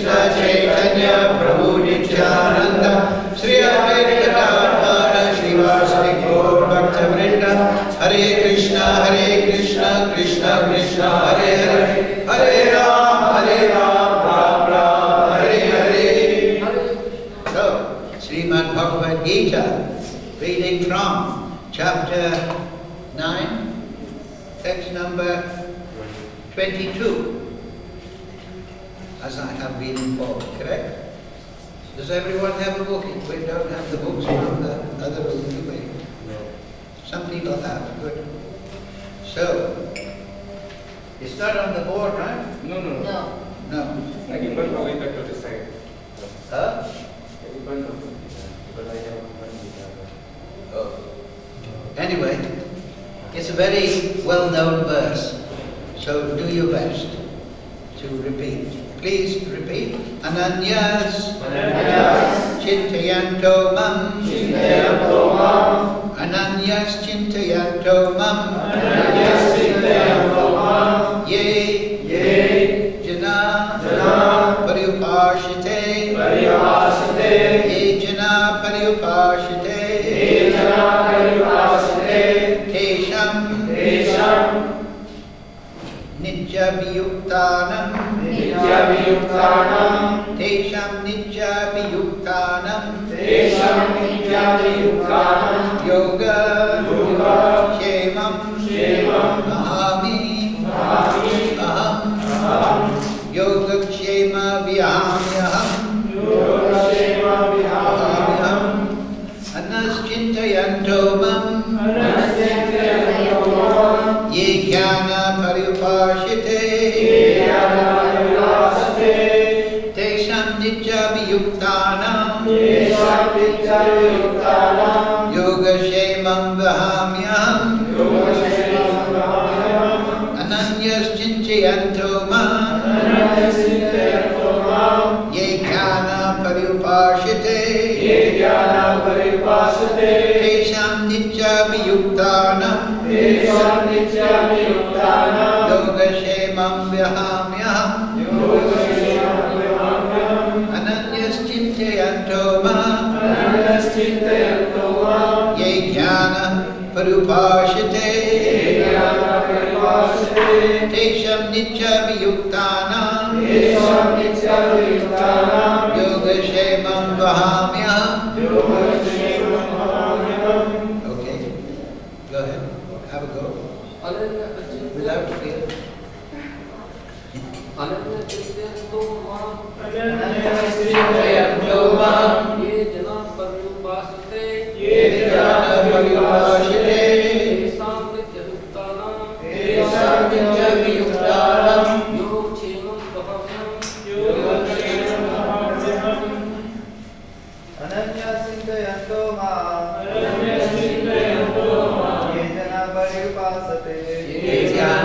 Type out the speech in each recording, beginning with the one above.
Krishna Chaitanya Prabhu Nityananda Shri Advaita Gadadhara Srivasadi Gaur Bhakta Vrinda Hare Krishna Krishna Krishna Hare Hare Hare Ram Ram Ram Hare Hare. So, Srimad Bhagavad Gita, reading from chapter 9, text number 22. As I have been informed, correct? Does everyone have a book? We don't have the books from the other room, do we? No. Some people have, good. So, it's not on the board, right? No. No. I can burn away back to the side. Huh? I can burn away because I have one guitar. Oh. Anyway, it's a very well-known verse, so do your best to repeat. Please repeat. Ananyas Chintayanto Mam Ananyas Chintayanto Mam Ye Jana Paryupashite Ye Jana Paryupashite Tesham Nitya-viyuktanam Tesham nitya-viyuktanam Yoga Kshemam Mahami Aham Yoga Kshema Vihamyaham Anas Chintayanto Mam Ye Jnana Paryupashite Tesham Nitya-viyuktanam Yoga Kshemam Vahamyaham Ananyas Chintayanto Mam Ye Jnana Paryupashite Tesham Nitya-viyuktanam Yoga Kshemam Vahamyaham Ananyas Chintayanto Mam Ye Jnana Paryupashite Tesham Nitya-viyuktanam Yoga Kshemam Vahamyaham. Okay, go ahead, have a go. Without fear. Ananyas-Chintayanto Mam Ye Jnana Paryupashite Tesham Nitya-viyuktanam Yoga Kshemam Vahamyaham. Ananyas-Chintayanto Mam Ye Jnana Paryupashite Tesham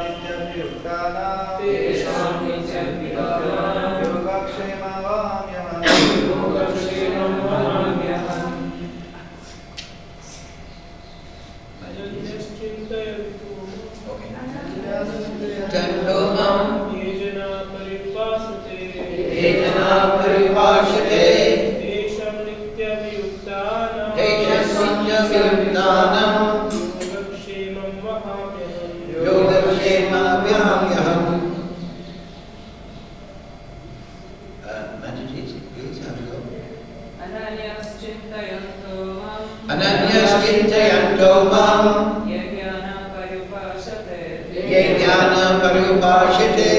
Nitya-viyuktanam Yoga Kshemam Vahamyaham. Tanto Mam Ye Jnana Paryupashite Tesham Nitya-viyuktanam Yoga Kshemam Vahamyaham. Managers, please have a go. Ananyas-Chintayanto Mam Ye Jnana Paryupashite Ye Jnana Paryupashite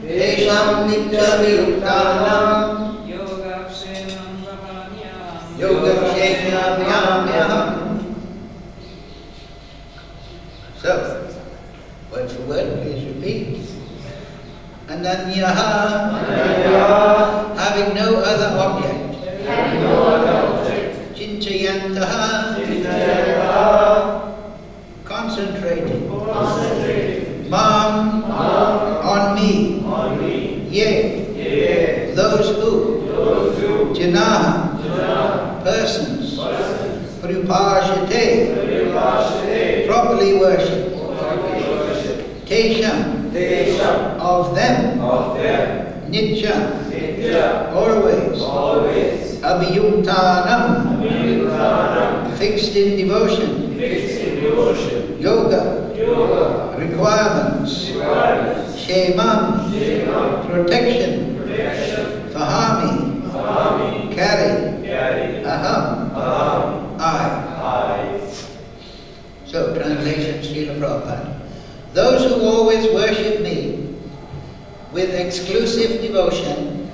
Tesham Nitya-viyuktanam Yoga Kshemam Vahamyaham. Yoga Kshemam Vahamyaham. So, word for word, please repeat. Ananyaha, having no other object. Chintayantaha, concentrating. Mam, on me. Ye, those who. Janaha, persons. Parupashite, properly worshipped. Tesham, Tesham, of them, Nitya, always, Abhiyuktanam, fixed in devotion, Yoga, requirements, Shemam, protection, Fahami, carry, Aham, I. So, translation, Srila Prabhupada. Those who always worship me with exclusive devotion,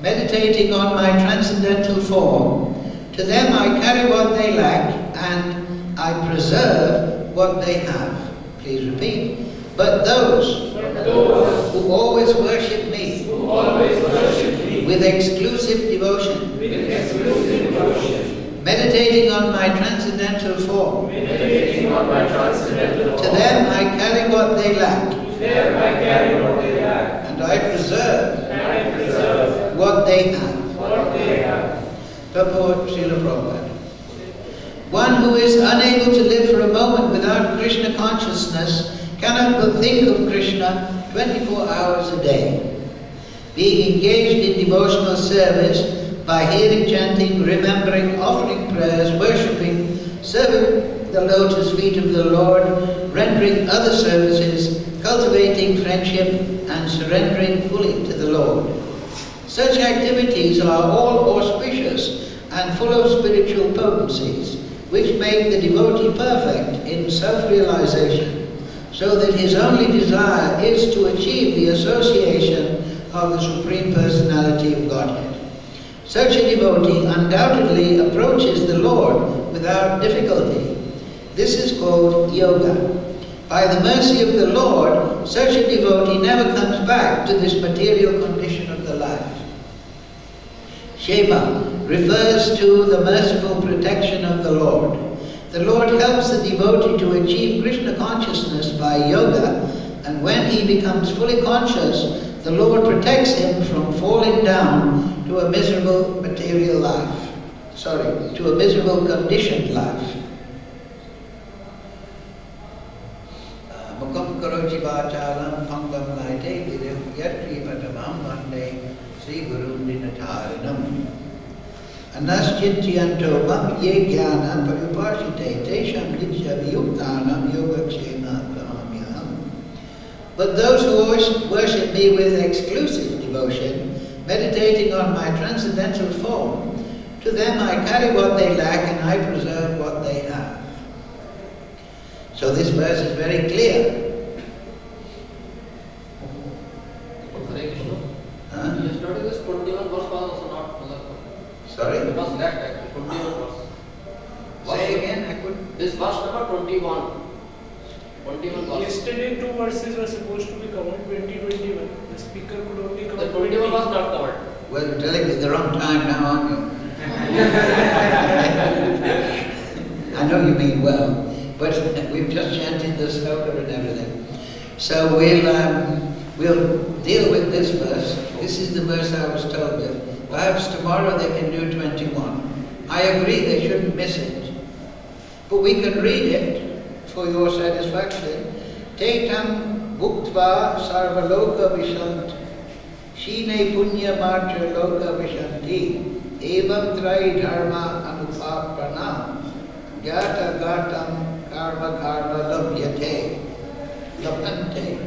meditating on my transcendental form, to them I carry what they lack and I preserve what they have. Please repeat. But those who always worship me with exclusive devotion, meditating on my transcendental form, to them I carry what they lack, and I preserve what they have. Purport Srila Prabhupada. One who is unable to live for a moment without Krishna consciousness cannot but think of Krishna 24 hours a day. Being engaged in devotional service by hearing, chanting, remembering, offering prayers, worshipping, serving the lotus feet of the Lord, rendering other services, cultivating friendship, and surrendering fully to the Lord. Such activities are all auspicious and full of spiritual potencies, which make the devotee perfect in self-realization, so that his only desire is to achieve the association of the Supreme Personality of Godhead. Such a devotee undoubtedly approaches the Lord without difficulty. This is called yoga. By the mercy of the Lord, such a devotee never comes back to this material condition of the life. Shema refers to the merciful protection of the Lord. The Lord helps the devotee to achieve Krishna consciousness by yoga, and when he becomes fully conscious, the Lord protects him from falling down to a miserable material life. To a miserable conditioned life. Mukam karochi vachalam pangam laite vidam yatri patamam vande Sri Guru Dinatarinam. Anaschintyanto mam ye jnana paripashite tesham nitya viyuktanam yogakshema pramamyaham. But those who worship me with exclusive devotion, meditating on my transcendental form, to them I carry what they lack and I preserve what they have. So this verse is very clear. Hare Krishna. Huh? Yesterday this 21 verse was also not Sorry? It was left actually, 21 verse. Say again, I couldn't. This verse number 21. 21 verse. Yesterday, 2 verses were supposed to be covered, 20-21. The speaker could only cover The 21 was not covered. Well, you're telling me the wrong time now, aren't you? I know you mean well, but we've just chanted the sloka and everything. So we'll deal with this verse. This is the verse I was told with. Perhaps tomorrow they can do 21. I agree they shouldn't miss it. But we can read it for your satisfaction. Tetam bhuktva sarvaloka vishant shine punya marja loka vishanti evam trai dharma anupapana gyata gatam karma karma labhyate lapante.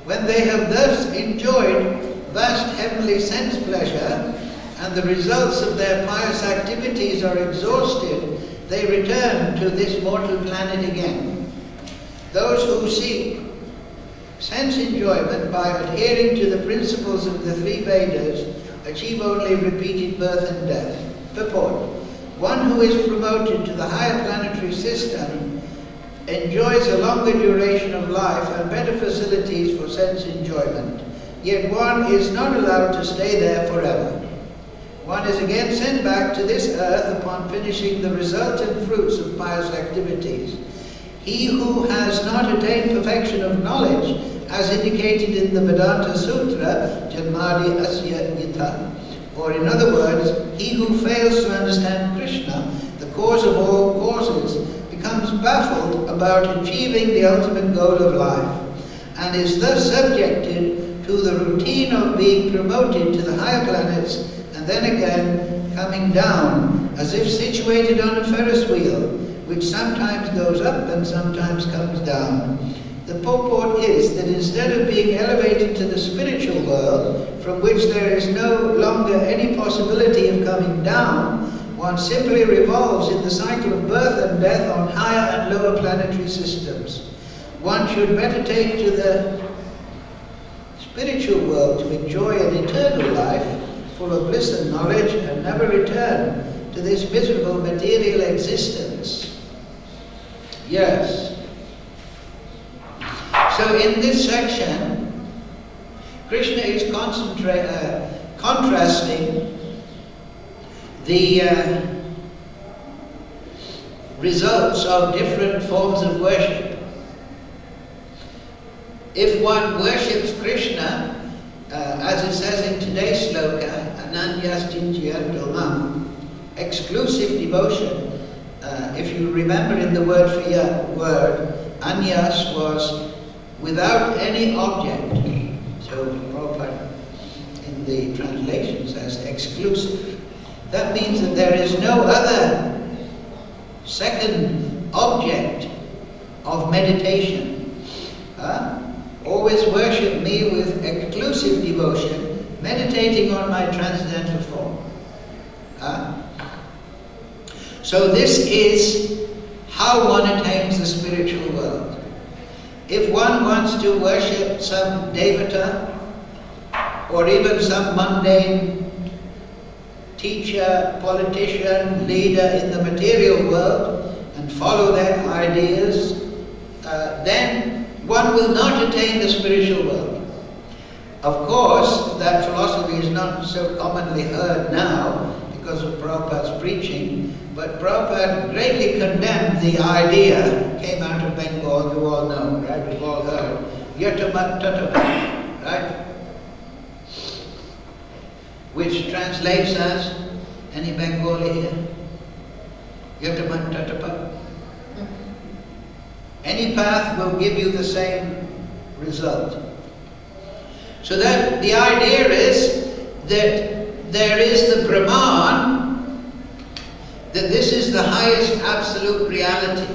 When they have thus enjoyed vast heavenly sense pleasure and the results of their pious activities are exhausted, they return to this mortal planet again. Those who seek sense enjoyment by adhering to the principles of the 3 Vedas achieve only repeated birth and death. Purport. One who is promoted to the higher planetary system enjoys a longer duration of life and better facilities for sense enjoyment. Yet one is not allowed to stay there forever. One is again sent back to this earth upon finishing the resultant fruits of pious activities. He who has not attained perfection of knowledge, as indicated in the Vedanta Sutra, Janmadi Asya Gita, or in other words, he who fails to understand Krishna, the cause of all causes, becomes baffled about about achieving the ultimate goal of life, and is thus subjected to the routine of being promoted to the higher planets and then again coming down, as if situated on a Ferris wheel, which sometimes goes up and sometimes comes down. The purport is that instead of being elevated to the spiritual world, from which there is no longer any possibility of coming down, one simply revolves in the cycle of birth and death on higher and lower planetary systems. One should better take to the spiritual world to enjoy an eternal life full of bliss and knowledge, and never return to this miserable material existence. Yes. So in this section, Krishna is contrasting the results of different forms of worship. If one worships Krishna, as it says in today's sloka, Ananyastinjiyanto Mam, exclusive devotion. If you remember in the word for your word, Anyas was without any object. So Prabhupada in the translation says exclusive. That means that there is no other second object of meditation. Always worship me with exclusive devotion, meditating on my transcendental form. So this is how one attains the spiritual world. If one wants to worship some devata, or even some mundane teacher, politician, leader in the material world, and follow their ideas, then one will not attain the spiritual world. Of course, that philosophy is not so commonly heard now because of Prabhupada's preaching, but Prabhupada greatly condemned the idea, came out of Bengal, you all know, right? We've all heard. Yatamat Tatapa, right? Which translates as, any Bengali here? Yatamat Tatapa. Any path will give you the same result. So that the idea is that there is the Brahman, that this is the highest absolute reality.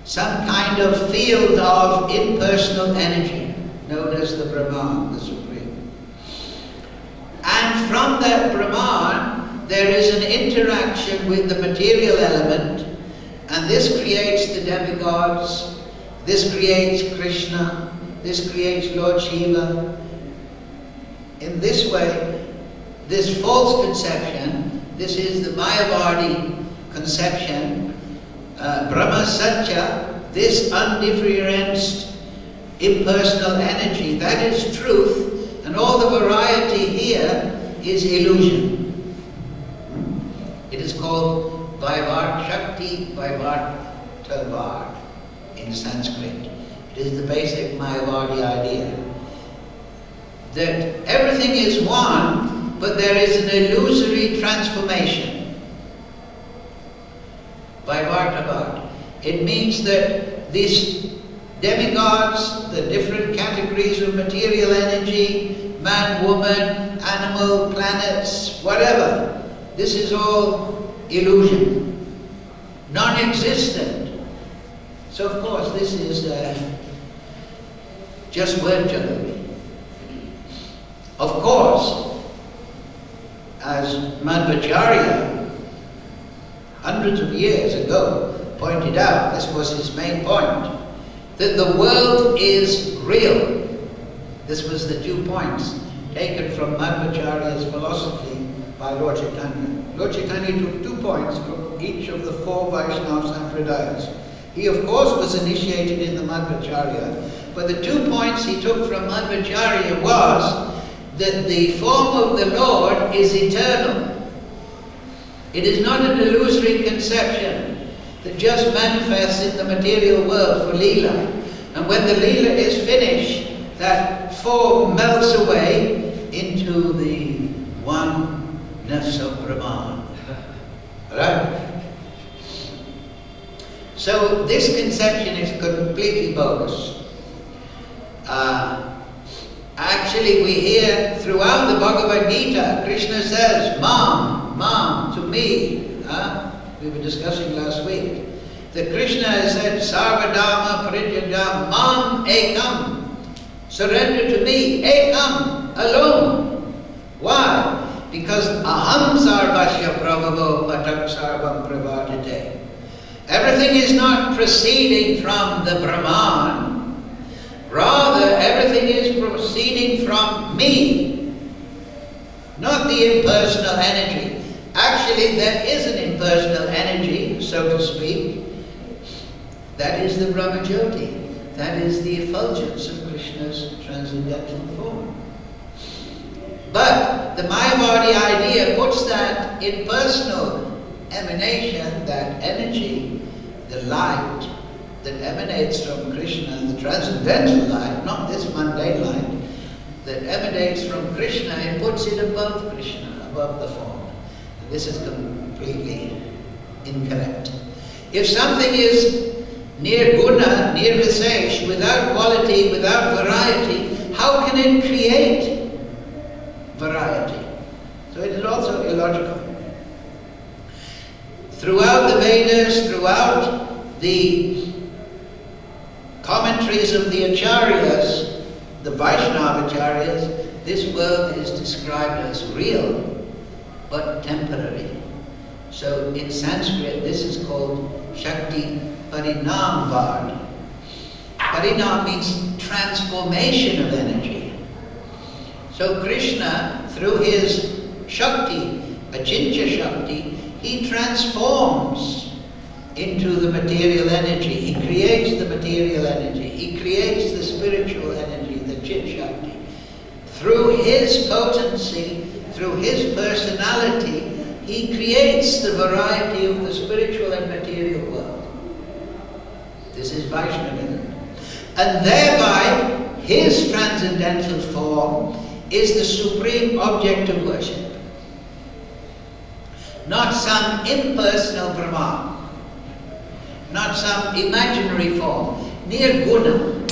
Some kind of field of impersonal energy, known as the Brahman, the Supreme. And from that Brahman, there is an interaction with the material element, and this creates the demigods, this creates Krishna, this creates Lord Shiva. In this way, this false conception, this is the Mayavadi conception, Brahma Satya, this undifferenced impersonal energy, that is truth, and all the variety here is illusion. It is called Vaivart Shakti, Vaivartavar in Sanskrit. It is the basic Mayavadi idea. That everything is one, but there is an illusory transformation. Vaivartavar. It means that these demigods, the different categories of material energy, man, woman, animal, planets, whatever, this is all illusion, non-existent. So of course this is just word jewelry. Of course, as Madhvacharya hundreds of years ago pointed out, this was his main point, that the world is real. This was the 2 points taken from Madhvacharya's philosophy by Lord Chaitanya. Lord Chaitanya took 2 points from each of the 4 Vaishnava Sampradayas. He of course was initiated in the Madhvacharya, but the 2 points he took from Madhvacharya was that the form of the Lord is eternal. It is not an illusory conception that just manifests in the material world for Leela. And when the Leela is finished, that form melts away into the oneness of Brahman. Right? So this conception is completely bogus. Actually, we hear throughout the Bhagavad Gita, Krishna says, Mam, Mam, to me. We were discussing last week. That Krishna has said, Sarvadharma Parijajam, Mam Ekam. Surrender to me, Ekam, alone. Why? Because Aham Sarvasya Prabhavo Patak Sarvam Pravartate. Everything is not proceeding from the Brahman. Rather, everything is proceeding from me, not the impersonal energy. Actually, there is an impersonal energy, so to speak. That is the Brahmajyoti. That is the effulgence of Krishna's transcendental form. But the Mayavadi idea puts that impersonal emanation, that energy, the light, that emanates from Krishna, the transcendental light, not this mundane light, that emanates from Krishna and puts it above Krishna, above the form. This is completely incorrect. If something is near guna, near visesh, without quality, without variety, how can it create variety? So it is also illogical. Throughout the Vedas, throughout the commentaries of the Acharyas, the Vaishnava Acharyas, this world is described as real, but temporary. So in Sanskrit, this is called Shakti Parinamvad. Parinam means transformation of energy. So Krishna, through his Shakti, Achintya Shakti, he transforms into the material energy. He creates the material energy. He creates the spiritual energy, the Chit Shakti. Through his potency, through his personality, he creates the variety of the spiritual and material world. This is Vaishnavism. And thereby, his transcendental form is the supreme object of worship. Not some impersonal Brahman. Not some imaginary form. Nirguna.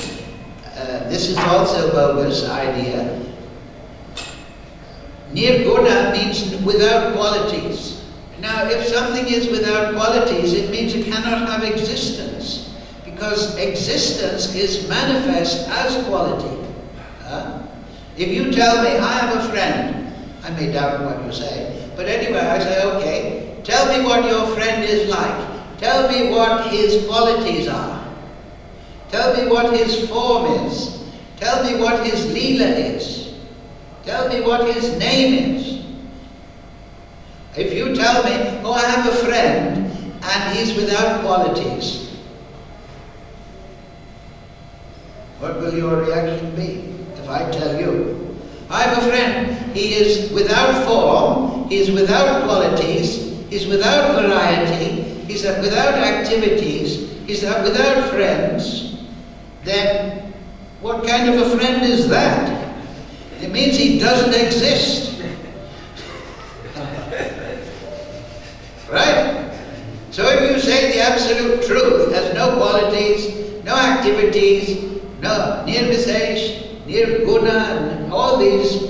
This is also a bogus idea. Nirguna means without qualities. Now, if something is without qualities, it means it cannot have existence. Because existence is manifest as quality. If you tell me, I have a friend, I may doubt what you say, but anyway, I say, okay, tell me what your friend is like. Tell me what his qualities are. Tell me what his form is. Tell me what his leela is. Tell me what his name is. If you tell me, oh, I have a friend and he's without qualities, what will your reaction be? If I tell you, I have a friend, he is without form, he is without qualities, he's without variety, he's without activities, he's without friends, then what kind of a friend is that? It means he doesn't exist. Right? So if you say the absolute truth, has no qualities, no activities, no nirvisesh, nirguna, and all these,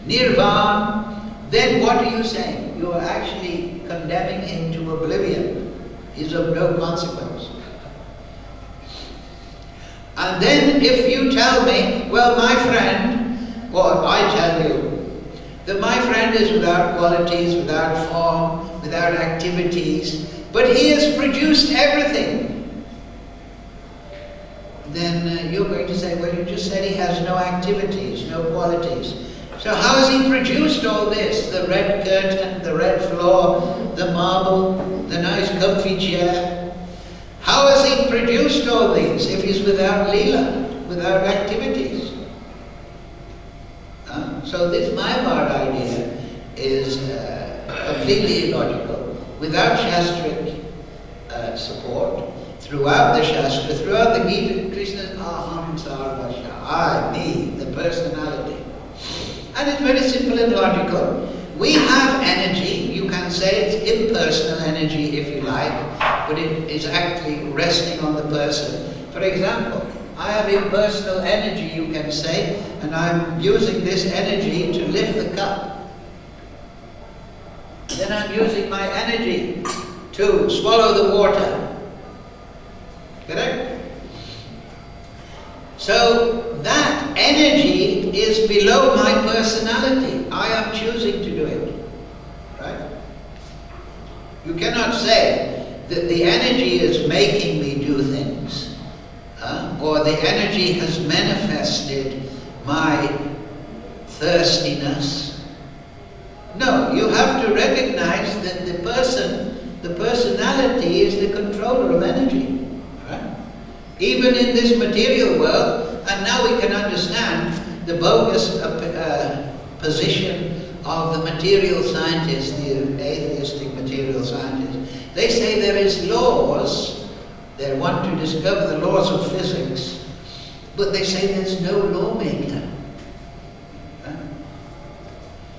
nirvan, then what are you saying? You are actually condemning him to oblivion. He is of no consequence. And then if you tell me, well, my friend, or I tell you, that my friend is without qualities, without form, without activities, but he has produced everything, then you're going to say, well, you just said he has no activities, no qualities. So how has he produced all this? The red curtain, the red floor, the marble, the nice comfy chair. How has he produced all these if he's without leela, without activities? So this Mayavad idea is completely illogical, without Shastric support. Throughout the Shastra, throughout the Gita, Krishna's Aham Sarvasya, I, me, the personality. And it's very simple and logical. We have energy, you can say it's impersonal energy if you like, but it is actually resting on the person. For example, I have impersonal energy, you can say, and I'm using this energy to lift the cup. Then I'm using my energy to swallow the water. Correct? So that energy is below my personality. I am choosing to do it. Right? You cannot say that the energy is making me do things. Or the energy has manifested my thirstiness. No, you have to recognize that the personality is the controller of energy. Right? Even in this material world, and now we can understand the bogus position of the material scientists, the atheistic material scientists. They say there is laws. They want to discover the laws of physics, but they say there's no lawmaker.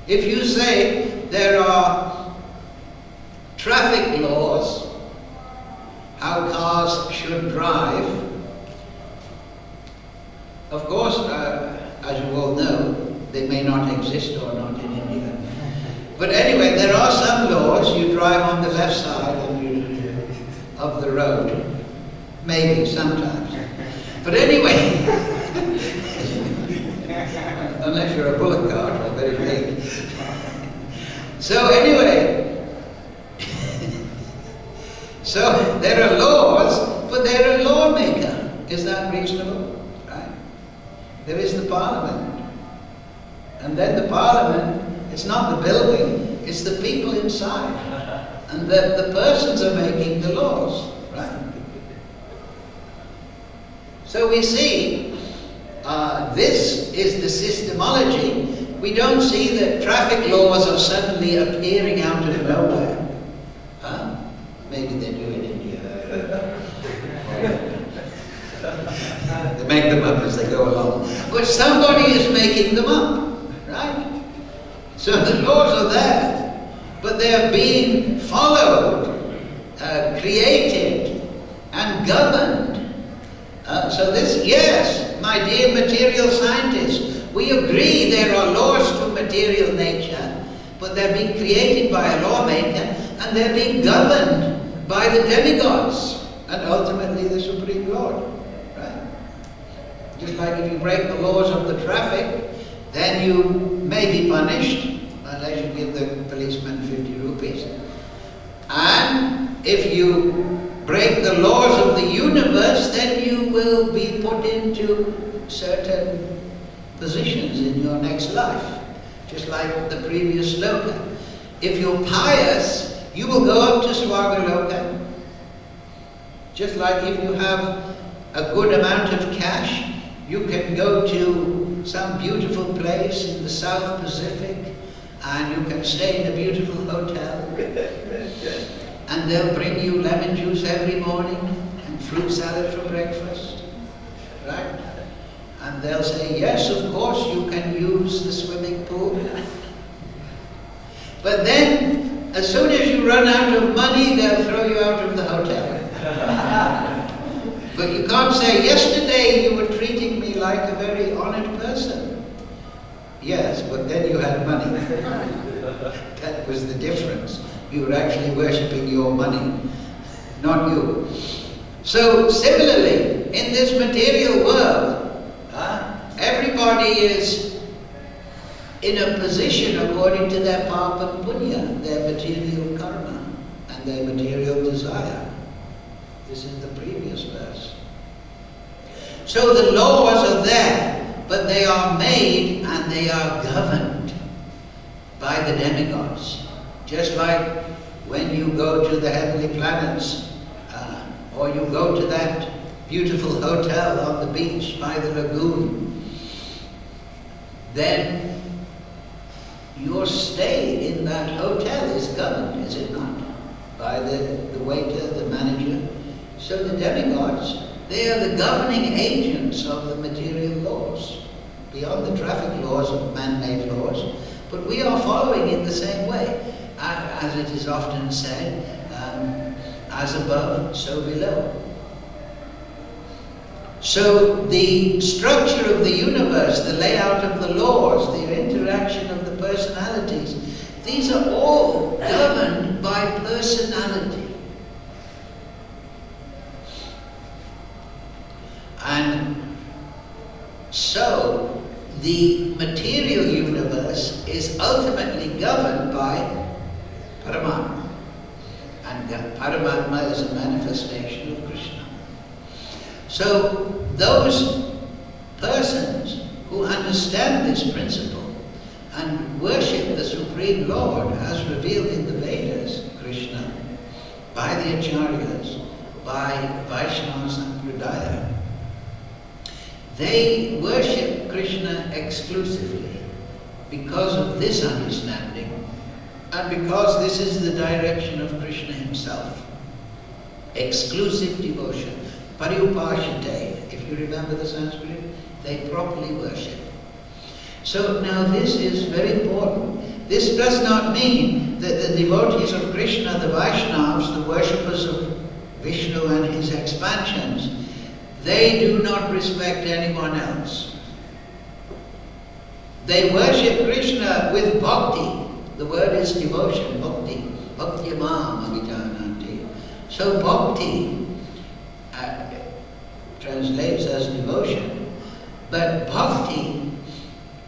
If you say there are traffic laws, how cars should drive, of course, as you all know, they may not exist or not in India. But anyway, there are some laws. You drive on the left side of the road. Maybe, sometimes. But anyway, unless you're a bullock cart or very big. So anyway, so there are laws, but they're a lawmaker. Is that reasonable? Right? There is the parliament. And then the parliament, it's not the building, it's the people inside. And the persons are making the laws. Right? So we see, this is the systemology. We don't see that traffic laws are suddenly appearing out of nowhere. Maybe they do in India. They make them up as they go along. But somebody is making them up, right? So the laws are there, but they are being followed, created, and governed. So this, yes, my dear material scientists, we agree there are laws to material nature, but they're being created by a lawmaker, and they're being governed by the demigods, and ultimately the Supreme Lord. Right? Just like if you break the laws of the traffic, then you may be punished, unless you give the policeman 50 rupees. And if you break the laws of the universe, then you will be put into certain positions in your next life. Just like the previous sloka. If you're pious, you will go up to Swagaloka. Just like if you have a good amount of cash, you can go to some beautiful place in the South Pacific, and you can stay in a beautiful hotel. And they'll bring you lemon juice every morning and fruit salad for breakfast, right? And they'll say, yes, of course, you can use the swimming pool. But then, as soon as you run out of money, they'll throw you out of the hotel. But you can't say, yesterday you were treating me like a very honored person. Yes, but then you had money. That was the difference. You were actually worshipping your money, not you. So similarly, in this material world, everybody is in a position according to their papa and punya, their material karma, and their material desire. This is the previous verse. So the laws are there, but they are made and they are governed by the demigods. Just like when you go to the heavenly planets, or you go to that beautiful hotel on the beach by the lagoon, then your stay in that hotel is governed, is it not? By the waiter, the manager. So the demigods, they are the governing agents of the material laws, beyond the traffic laws of man-made laws. But we are following in the same way. As it is often said, as above, so below. So the structure of the universe, the layout of the laws, the interaction of the personalities, these are all governed by personality. And so the material universe is ultimately governed by Paramatma. And Paramatma is a manifestation of Krishna. So those persons who understand this principle and worship the Supreme Lord as revealed in the Vedas, Krishna, by the Acharyas, by Vaishnava Sampradaya, they worship Krishna exclusively because of this understanding and because this is the direction of Krishna himself. Exclusive devotion. Pariupashate. If you remember the Sanskrit, they properly worship. So now this is very important. This does not mean that the devotees of Krishna, the Vaishnavas, the worshippers of Vishnu and his expansions, they do not respect anyone else. They worship Krishna with bhakti. The word is devotion, bhakti. Bhakti mam avijananti. So bhakti translates as devotion, but bhakti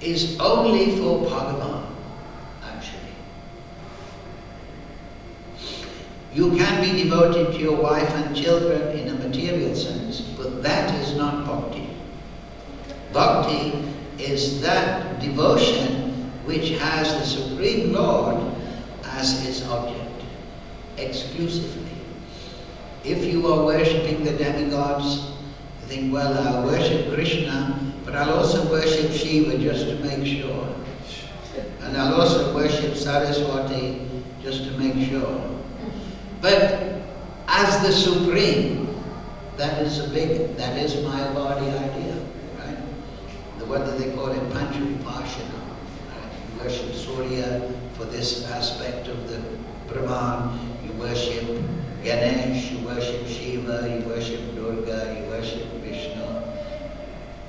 is only for Bhagavan, actually. You can be devoted to your wife and children in a material sense, but that is not bhakti. Bhakti is that devotion which has the Supreme Lord as its object, exclusively. If you are worshipping the demigods, you think, well, I'll worship Krishna, but I'll also worship Shiva just to make sure. And I'll also worship Saraswati just to make sure. But as the Supreme, that is my body idea, right? What do they call it? Panchupashana. Right? You worship Surya for this aspect of the Brahman. You worship Ganesh, you worship Shiva, you worship Durga, you worship Vishnu.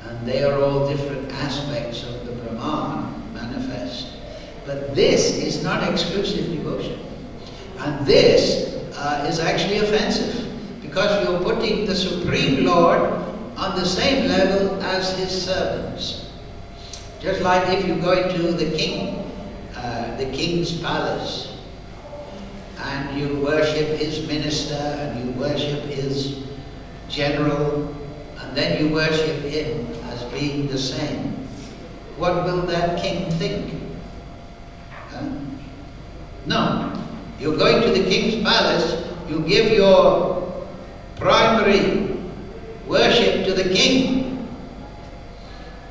And they are all different aspects of the Brahman manifest. But this is not exclusive devotion. And this is actually offensive, because you're putting the Supreme Lord on the same level as his servants. Just like if you go into the king's palace, and you worship his minister, and you worship his general, and then you worship him as being the same. What will that king think? No. You're going to the king's palace, you give your primary worship to the king,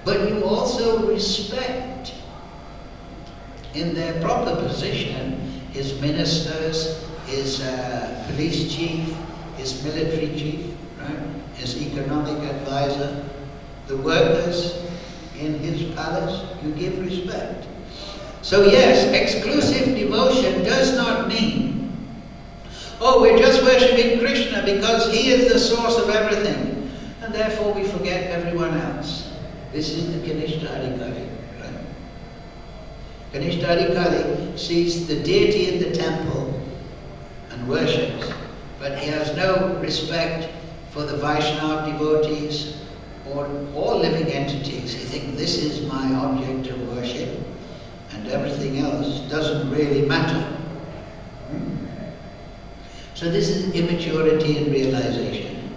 but you also respect in their proper position his ministers, his police chief, his military chief, right? His economic advisor, the workers in his palace, you give respect. So yes, exclusive devotion does not mean, oh, we're just worshipping Krishna because he is the source of everything, and therefore we forget everyone else. This is the Kanishta Adhikari, right? Kanishta Adhikari sees the deity in the temple and worships, but he has no respect for the Vaishnava devotees or all living entities. He thinks this is my object of worship, and everything else doesn't really matter. So this is immaturity in realization.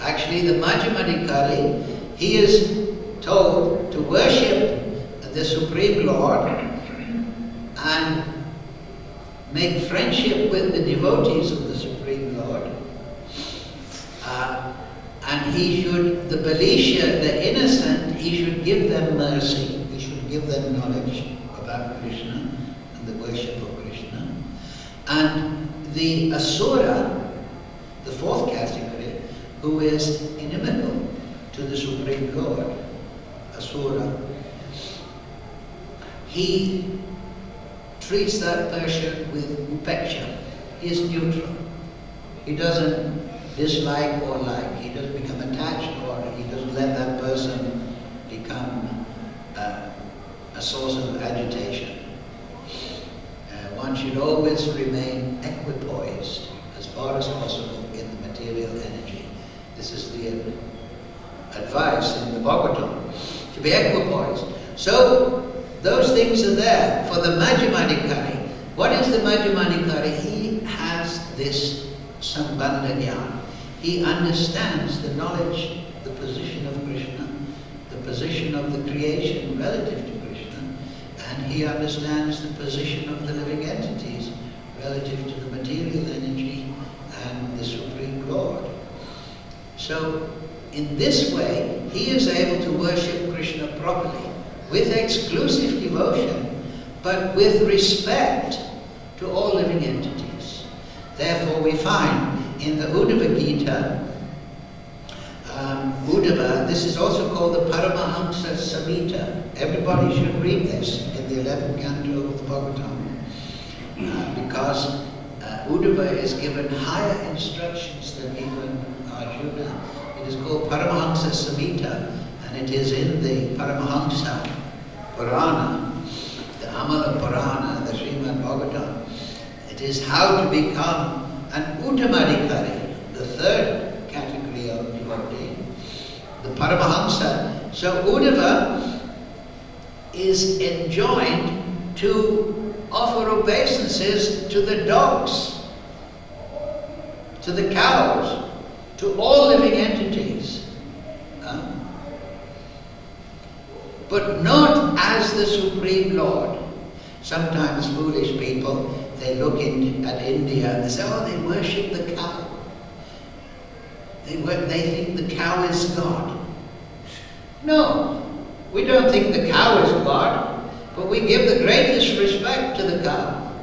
Actually, the Madhyamadikari, he is told to worship the Supreme Lord and make friendship with the devotees of the Supreme Lord. And he should, the Balisha, the innocent, he should give them mercy. He should give them knowledge about Krishna and the worship of Krishna. And the Asura, the fourth category, who is inimical to the Supreme Lord, Asura, he treats that person with upeksha. He is neutral. He doesn't dislike or like. He doesn't become attached, or he doesn't let that person become a source of agitation. One should always remain equipoised as far as possible in the material energy. This is the advice in the Bhagavatam, to be equipoised. So, those things are there for the Majjhimadhikari. What is the Majjhimadhikari? He has this Sambandha Jnana. He understands the knowledge, the position of Krishna, the position of the creation relative to Krishna, and he understands the position of the living entities relative to the material energy and the Supreme Lord. So, in this way, he is able to worship Krishna properly, with exclusive devotion, but with respect to all living entities. Therefore, we find in the Uddhava Gita, Uddhava, this is also called the Paramahamsa Samhita. Everybody should read this in the 11th canto of the Bhagavatam, because Uddhava is given higher instructions than even Arjuna. It is called Paramahamsa Samhita, and it is in the Paramahamsa Purana, the Amala Purana, the Srimad Bhagavatam. It is how to become an Uttamadhikari, the third category of devotee, the Paramahamsa. So Uddhava is enjoined to offer obeisances to the dogs, to the cows, to all living entities. But not as the Supreme Lord. Sometimes foolish people, they look at India and they say, oh, they worship the cow. They think the cow is God. No, we don't think the cow is God, but we give the greatest respect to the cow.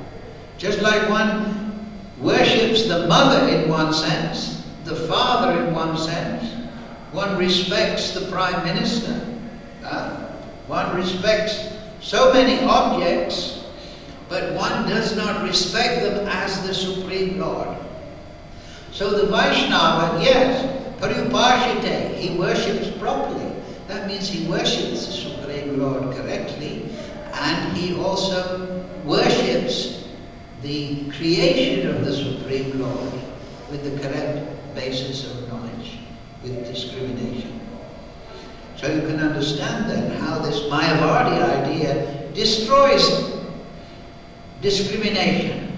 Just like one worships the mother in one sense, the father in one sense, one respects the Prime Minister. One respects so many objects, but one does not respect them as the Supreme Lord. So the Vaishnava, yes, parupashite, he worships properly. That means he worships the Supreme Lord correctly, and he also worships the creation of the Supreme Lord with the correct basis of knowledge, with discrimination. So you can understand then how this Mayavadi idea destroys discrimination.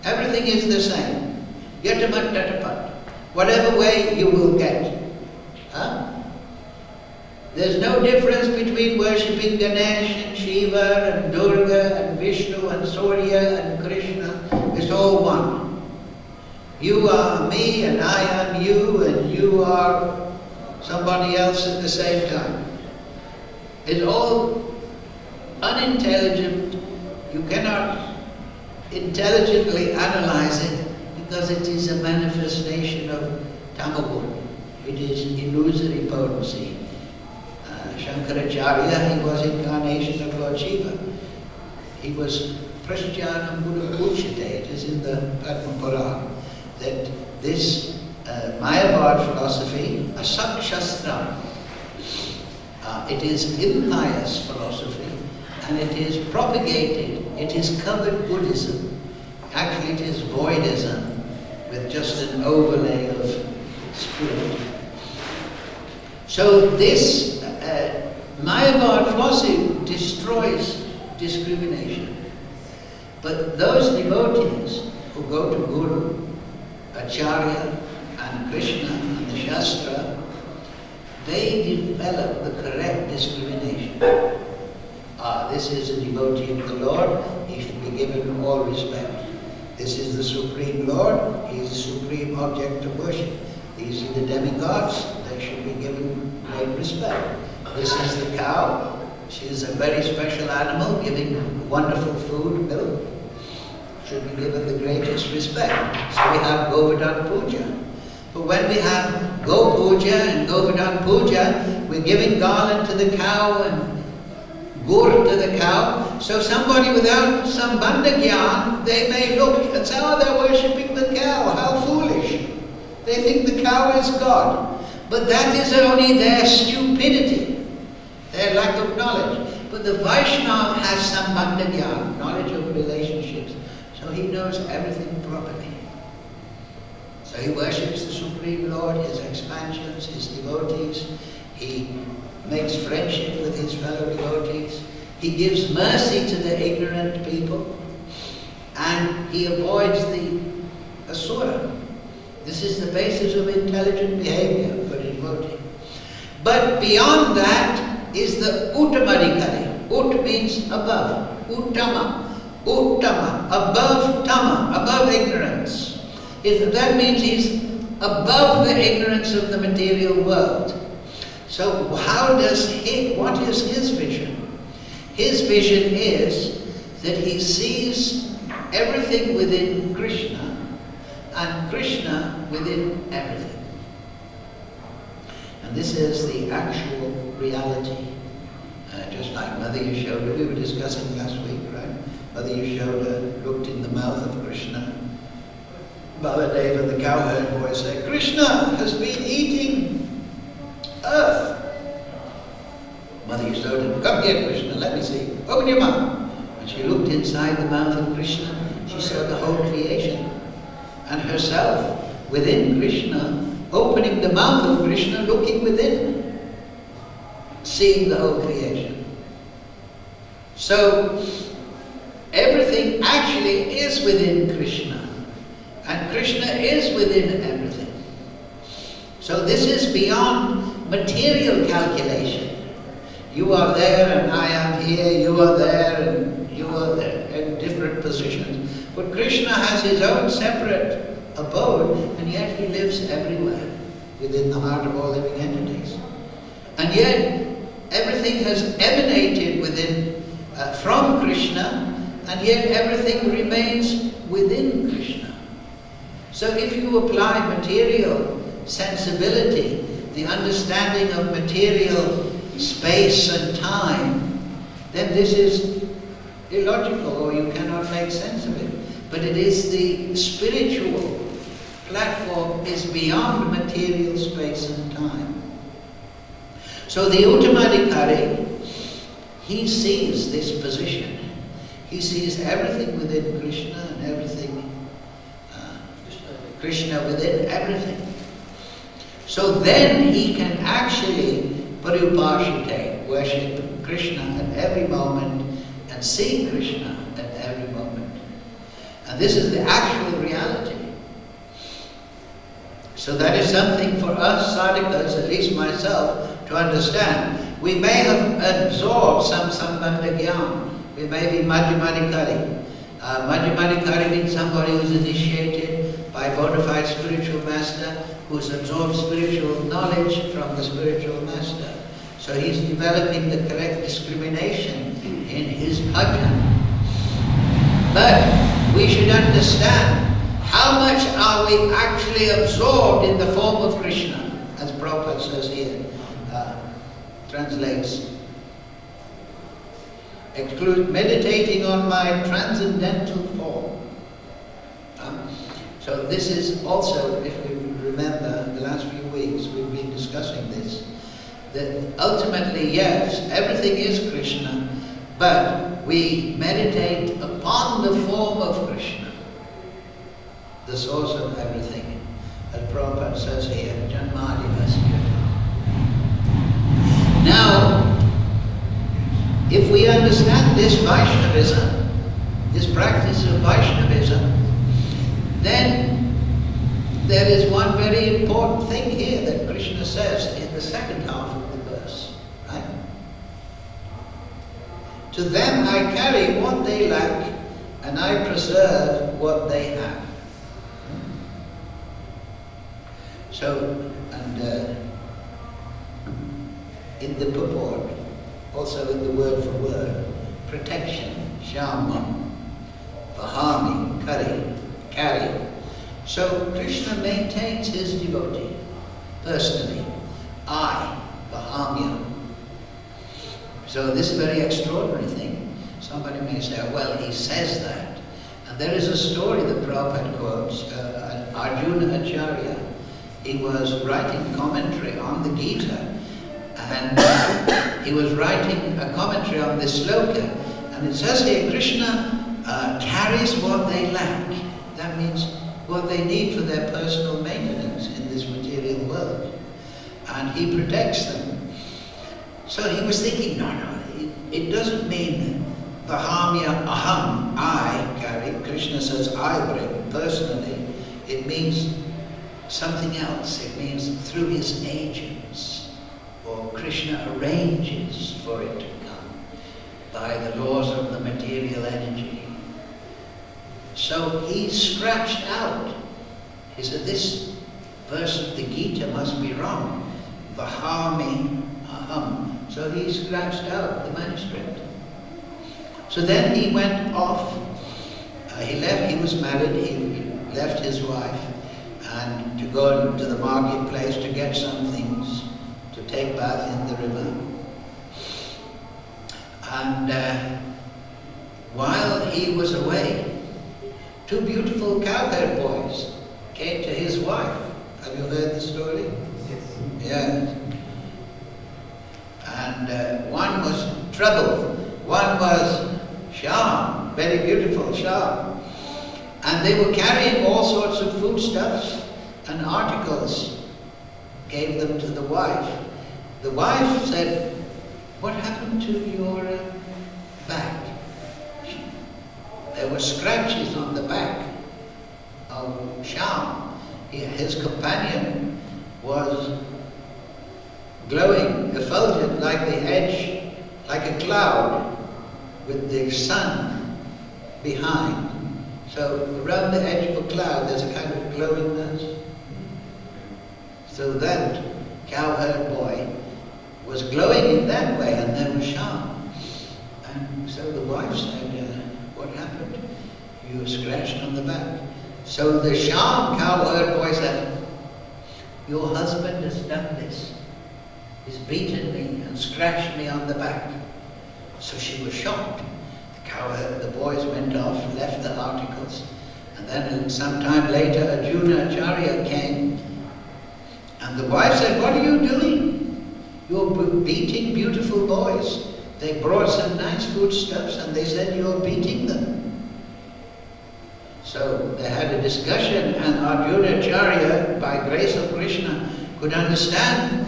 Everything is the same. Yatamat tatapat. Whatever way you will get. There's no difference between worshipping Ganesh and Shiva and Durga and Vishnu and Surya and Krishna. It's all one. You are me and I am you and you are somebody else at the same time. It's all unintelligent. You cannot intelligently analyze it because it is a manifestation of tamagun. It is illusory potency. Shankaracharya, he was incarnation of Lord Shiva. He was Prasjanam Buddha Uchite. It is in the Padma Purana that this Mayavad philosophy, Asak Shastra, it is impious philosophy, and it is propagated, it is covered Buddhism. Actually it is voidism with just an overlay of spirit. So this Mayavad philosophy destroys discrimination. But those devotees who go to Guru, Acharya, and Krishna and the Shastra, they develop the correct discrimination. This is a devotee of the Lord, he should be given all respect. This is the Supreme Lord, he is the supreme object of worship. These are the demigods, they should be given great respect. This is the cow, she is a very special animal, giving wonderful food, milk. Should be given the greatest respect. So we have Govardhan Puja. But when we have Go Puja and Govardhan Puja, we're giving garland to the cow and gur to the cow. So somebody without sambandha gyan, they may look and say, oh, they're worshipping the cow, how foolish. They think the cow is God. But that is only their stupidity, their lack of knowledge. But the Vaishnava has sambandha gyan, knowledge of relationships. So he knows everything properly. So he worships the Supreme Lord, his expansions, his devotees. He makes friendship with his fellow devotees. He gives mercy to the ignorant people. And he avoids the asura. This is the basis of intelligent behavior for a devotee. But beyond that is the uttamadikari. Ut means above. Uttama. Uttama. Above tama. Above ignorance. That means he's above the ignorance of the material world. So what is his vision? His vision is that he sees everything within Krishna and Krishna within everything. And this is the actual reality. Just like Mother Yashoda, we were discussing last week, right? Mother Yashoda looked in the mouth of Krishna. Baladeva, the cowherd boy, said, Krishna has been eating earth. Mother Yashoda, come here, Krishna, let me see. Open your mouth. When she looked inside the mouth of Krishna, she saw the whole creation. And herself within Krishna, opening the mouth of Krishna, looking within, seeing the whole creation. So, everything actually is within Krishna. And Krishna is within everything. So this is beyond material calculation. You are there and I am here, you are there and you are there in different positions. But Krishna has his own separate abode, and yet he lives everywhere within the heart of all living entities. And yet everything has emanated within from Krishna, and yet everything remains within Krishna. So if you apply material sensibility, the understanding of material space and time, then this is illogical, or you cannot make sense of it. But it is the spiritual platform is beyond material space and time. So the Uttamadikari, he sees this position. He sees everything within Krishna and everything, Krishna within everything. So then he can actually paripashite, worship Krishna at every moment and see Krishna at every moment. And this is the actual reality. So that is something for us sadhakas, at least myself, to understand. We may have absorbed some sambandha gyan. We may be madhyamadikari. Madhyamadikari means somebody who is initiated by bona fide spiritual master, who has absorbed spiritual knowledge from the spiritual master. So he's developing the correct discrimination in his bhajan. But we should understand how much are we actually absorbed in the form of Krishna, as Prabhupada says here, translates. Meditating on my transcendental form. So this is also, if we remember, the last few weeks we've been discussing this, that ultimately, yes, everything is Krishna, but we meditate upon the form of Krishna, the source of everything, as Prabhupada says here, Janmadivasya. Now, if we understand this Vaishnavism, this practice of Vaishnavism, then there is one very important thing here that Krishna says in the second half of the verse, right? To them I carry what they lack, and I preserve what they have. So, and in the purport, also in the word for word, protection, shama, vahami, carry. So Krishna maintains his devotee personally. I, vahamya. So this very extraordinary thing, somebody may say, well, he says that. And there is a story that Prabhupada quotes, Arjuna Acharya. He was writing commentary on the Gita, and he was writing a commentary on this sloka. And it says here, Krishna carries what they lack. That means what they need for their personal maintenance in this material world. And he protects them. So he was thinking, no, it doesn't mean Vahamya aham, I carry. Krishna says I bring personally. It means something else. It means through his agents, or Krishna arranges for it to come by the laws of the material energy. So he scratched out. He said, this verse of the Gita must be wrong. Vahami aham. So he scratched out the manuscript. So then he went off. He was married, he left his wife and to go to the marketplace to get some things to take bath in the river. And while he was away, two beautiful cowherd boys came to his wife. Have you heard the story? Yes. Yes. And one was Trouble, one was Shyam, very beautiful Shyam. And they were carrying all sorts of foodstuffs and articles, gave them to the wife. The wife said, what happened to your back? There were scratches on the back of Shyam. His companion was glowing, effulgent, like the edge, like a cloud with the sun behind. So around the edge of a cloud there's a kind of glowingness. So that cowherd boy was glowing in that way, and there was Shyam. And so the wife said, what happened? You were scratched on the back. So the Shyam cowherd boy said, your husband has done this. He's beaten me and scratched me on the back. So she was shocked. The boys went off, left the articles, and then some time later Arjuna Acharya came, and the wife said, what are you doing? You're beating beautiful boys. They brought some nice foodstuffs and they said you're beating them. So they had a discussion, and Arjuna Acharya, by grace of Krishna, could understand,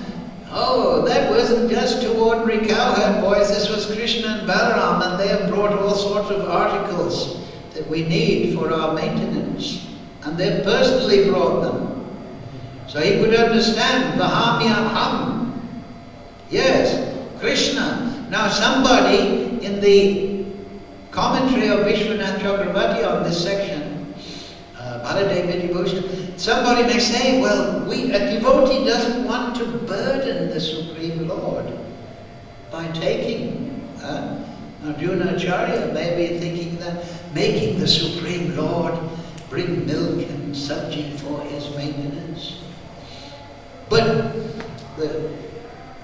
oh, that wasn't just two ordinary cowherd boys, this was Krishna and Balaram, and they have brought all sorts of articles that we need for our maintenance. And they personally brought them. So he could understand, Vahamya ham. Yes, Krishna. Now somebody in the commentary of Vishwanath Chakravarti on this section, Baladev Devotion, somebody may say, well, a devotee doesn't want to burden the Supreme Lord by taking. Arjuna Acharya may be thinking that making the Supreme Lord bring milk and sabji for his maintenance. But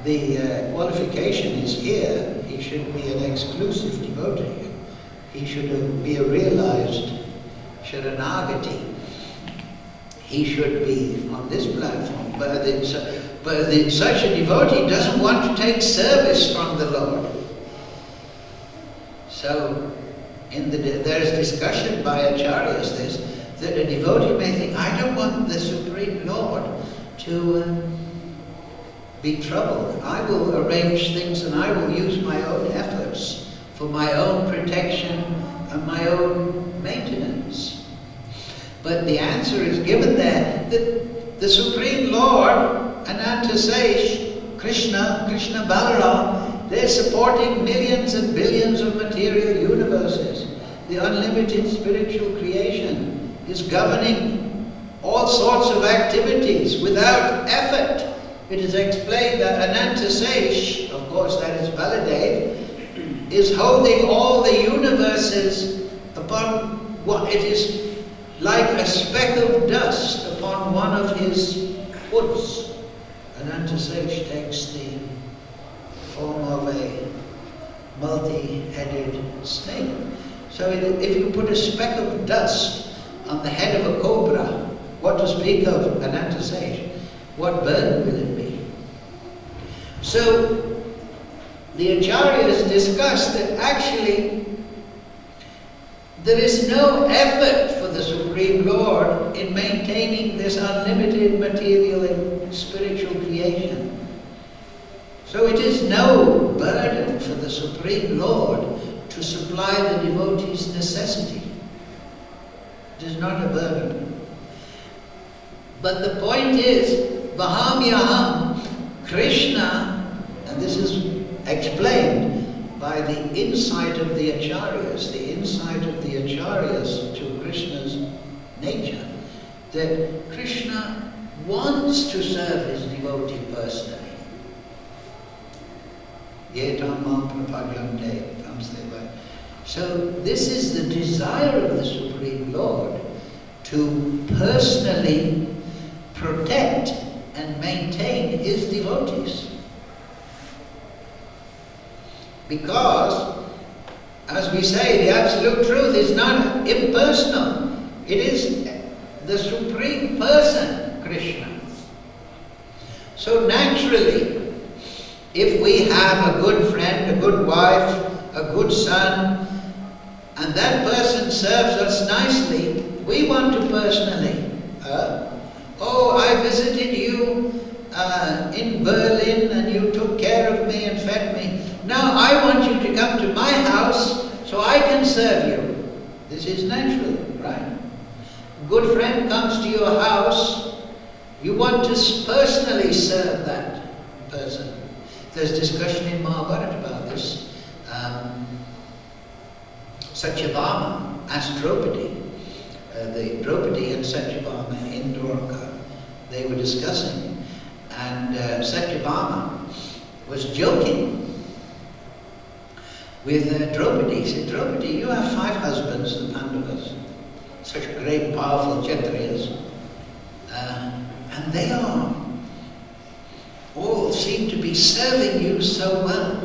the qualification is here, he should be an exclusive devotee. He should be a realized Sharanagati. He should be on this platform. But such a devotee doesn't want to take service from the Lord. So there's discussion by acharyas that a devotee may think, I don't want the Supreme Lord to be troubled. I will arrange things and I will use my own efforts for my own protection and my own maintenance. But the answer is given there that the Supreme Lord, Ananta Seish, Krishna Balaram, they're supporting millions and billions of material universes. The unlimited spiritual creation is governing all sorts of activities without effort. It is explained that Ananta Seish, of course that is Baladev, is holding all the universes upon what it is like a speck of dust upon one of his hoods. Ananta Seish takes the form of a multi-headed snake. So if you put a speck of dust on the head of a cobra, what to speak of Ananta Sage, what burden will it be? So the Acharyas discussed that actually there is no effort for the Supreme Lord in maintaining this unlimited material and spiritual creation. So it is no burden for the Supreme Lord to supply the devotee's necessity. It is not a burden. But the point is, Vahamyaham, Krishna, and this is explained by the insight of the Acharyas, to Krishna's nature, that Krishna wants to serve his devotee personally. So this is the desire of the Supreme Lord, to personally protect and maintain his devotees. Because, as we say, the absolute truth is not impersonal. It is the Supreme Person, Krishna. So naturally, if we have a good friend, a good wife, a good son, and that person serves us nicely, we want to personally, I visited you in Berlin and you took care of me and fed me. Now I want you to come to my house so I can serve you. This is natural, right? A good friend comes to your house, you want to personally serve that person. There's discussion in Mahabharata about this. Satyabhama asked Draupadi, the Draupadi and Satyabhama in Dwarka, they were discussing, and Satyabhama was joking with Draupadi. He said, Draupadi, you have 5 husbands, the Pandavas, such great, powerful Kshatriyas, and they all seem to be serving you so well.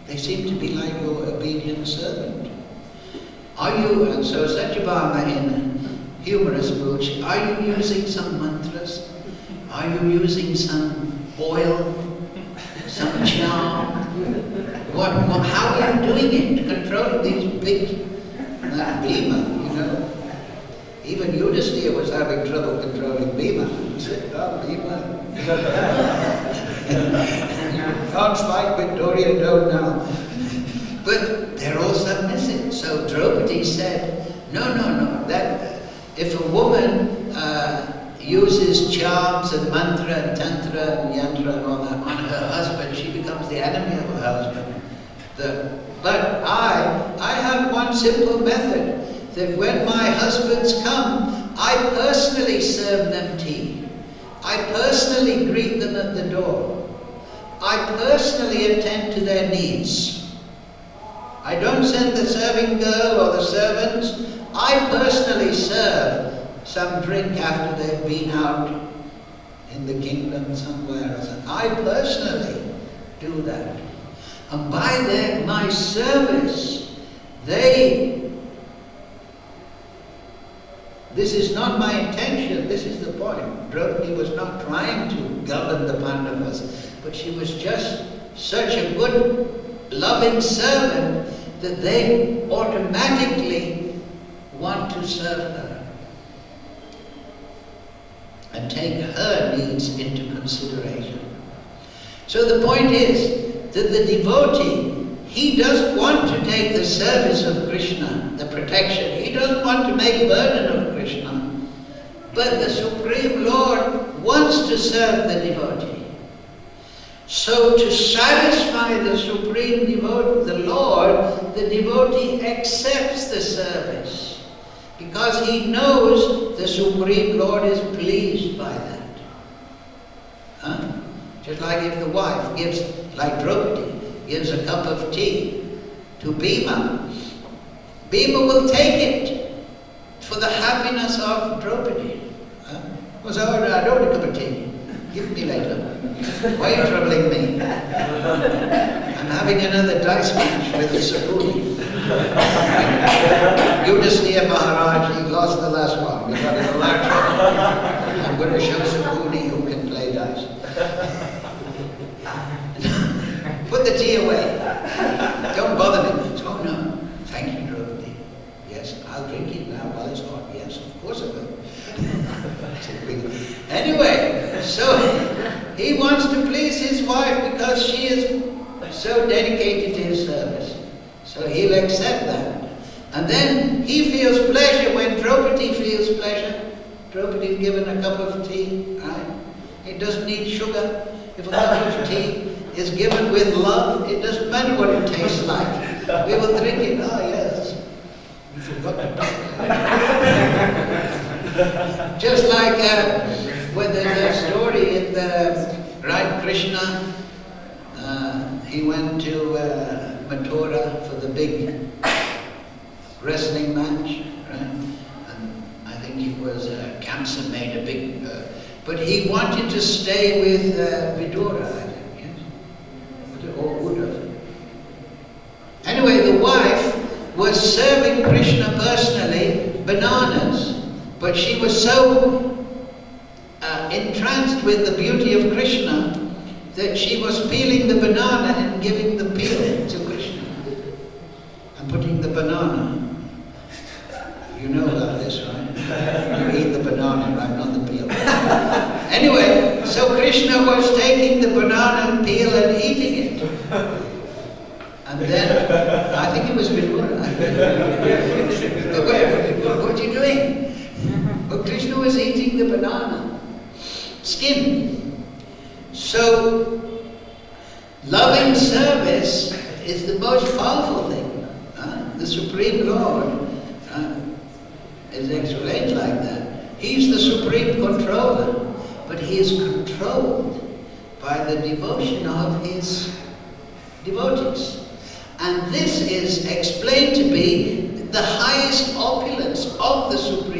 They seem to be like your obedient servant. Are you, and so Satyabhama in humorous mood, are you using some mantras? Are you using some oil? Some charm? How are you doing it to control these big, Bhima, you know? Even Yudhisthira was having trouble controlling Bhima. He said, Bhima. Can't fight Victoria, don't now. But they're all submissive. So Draupadi said, no, that if a woman uses charms and mantra and tantra and yantra and all that on her husband, she becomes the enemy of her husband. But I have one simple method, that when my husbands come, I personally serve them tea. I personally greet them at the door. I personally attend to their needs. I don't send the serving girl or the servants. I personally serve some drink after they've been out in the kingdom somewhere. I personally do that. And by my service, this is not my intention, this is the point. Draupadi was not trying to govern the Pandavas, but she was just such a good, loving servant that they automatically want to serve her and take her needs into consideration. So the point is that the devotee, he doesn't want to take the service of Krishna, the protection. He doesn't want to make burden of Krishna. But the Supreme Lord wants to serve the devotee. So to satisfy the Supreme Devotee, the Lord, the devotee accepts the service because he knows the Supreme Lord is pleased by that. Just like if the wife gives, like Draupadi, gives a cup of tea to Bhima, Bhima will take it for the happiness of Draupadi. I don't want a cup of tea. Give me later. Why are you troubling me? I'm having another dice match with the Sapuni. You just near Maharaj, he lost the last one. We got an election. I'm going to show Sapuni who can play dice. Put the tea away. Don't bother me. So, oh no, thank you, Draupadi. Yes, I'll drink it now while it's hot. Yes, of course I will. Anyway, so he wants to please his wife because she is so dedicated to his service. So he'll accept that. And then he feels pleasure when Draupadi feels pleasure. Draupadi is given a cup of tea, right? It doesn't need sugar. If a cup of tea is given with love, it doesn't matter what it tastes like. We will drink it. Oh yes. You forgot to just like when there's a story in the right Krishna, he went to Mathura for the big wrestling match, right? And I think it was Kamsa made a big, but he wanted to stay with Vidura, I think, yes? Or Uddhava. Anyway, the wife was serving Krishna personally bananas, but she was so entranced with the beauty of Krishna that she was peeling the banana and giving the peel to Krishna. And putting the banana. You know about this, right? You eat the banana, right? Not the peel. Anyway, so Krishna was taking the banana peel and eating it. And then, I think it was Vidura. What are you doing? But Krishna was eating the banana skin. So, loving service is the most powerful thing. The Supreme Lord is explained like that. He's the Supreme Controller, but he is controlled by the devotion of his devotees. And this is explained to be the highest opulence of the Supreme